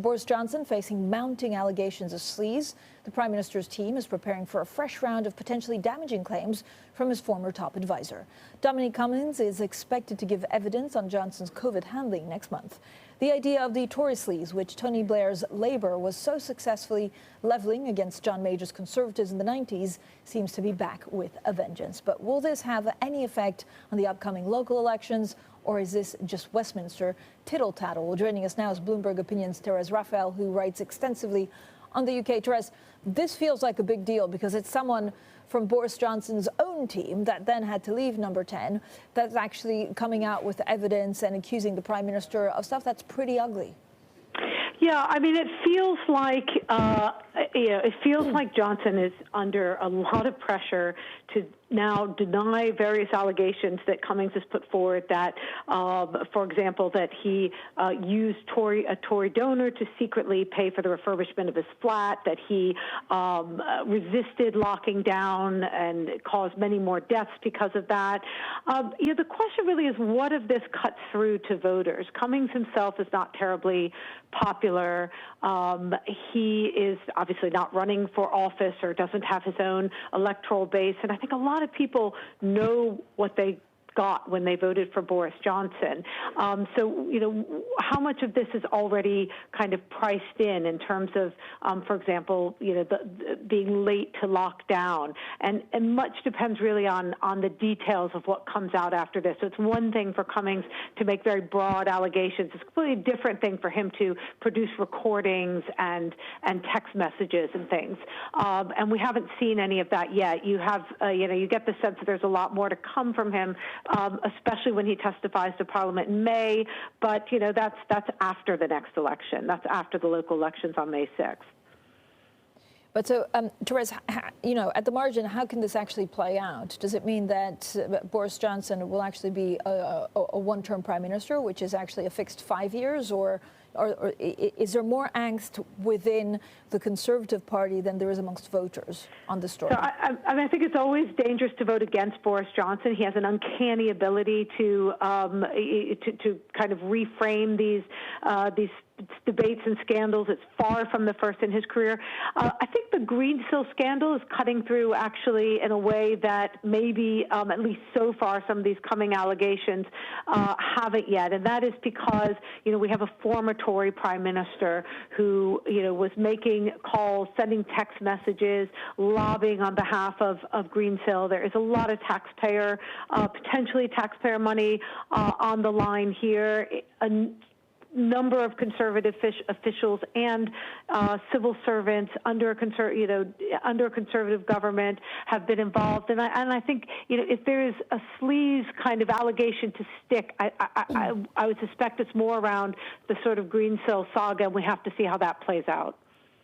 Boris Johnson facing mounting allegations of sleaze. The Prime Minister's team is preparing for a fresh round of potentially damaging claims from his former top advisor. Dominic Cummings is expected to give evidence on Johnson's COVID handling next month. The idea of the Tory sleaze, which Tony Blair's Labour was so successfully levelling against John Major's Conservatives in the 90s, seems to be back with a vengeance. But will this have any effect on the upcoming local elections? Or is this just Westminster tittle-tattle? Joining us now is Bloomberg Opinion's Therese Raphael, who writes extensively on the UK. Therese, this feels like a big deal because it's someone from Boris Johnson's own team that then had to leave Number 10 that's actually coming out with evidence and accusing the Prime Minister of stuff that's pretty ugly. Yeah, I mean, it feels like like Johnson is under a lot of pressure to now deny various allegations that Cummings has put forward that, for example, that he used a Tory donor to secretly pay for the refurbishment of his flat, that he resisted locking down and caused many more deaths because of that. The question really is, what if this cuts through to voters? Cummings himself is not terribly popular. He is obviously not running for office or doesn't have his own electoral base, and I think a lot of people know what they got when they voted for Boris Johnson. So, how much of this is already kind of priced in terms of, for example, being late to lock down, and much depends really on the details of what comes out after this. So it's one thing for Cummings to make very broad allegations. It's a completely different thing for him to produce recordings and text messages and things. And we haven't seen any of that yet. You have, you get the sense that there's a lot more to come from him, especially when he testifies to Parliament in May. But, that's after the next election. That's after the local elections on May 6th. But so, Therese, at the margin, how can this actually play out? Does it mean that Boris Johnson will actually be a one-term prime minister, which is actually a fixed 5 years, or is there more angst within the Conservative Party than there is amongst voters on this story? So I think it's always dangerous to vote against Boris Johnson. He has an uncanny ability to kind of reframe these debates and scandals. It's far from the first in his career. I think the Greensill scandal is cutting through actually in a way that maybe, at least so far, some of these coming allegations haven't yet. And that is because, we have a former Tory prime minister who, was making calls, sending text messages, lobbying on behalf of Greensill. There is a lot of potentially taxpayer money on the line here. A number of conservative officials and civil servants under a conservative government have been involved, and I think if there is a sleaze kind of allegation to stick, I would suspect it's more around the sort of Greensill saga, and we have to see how that plays out.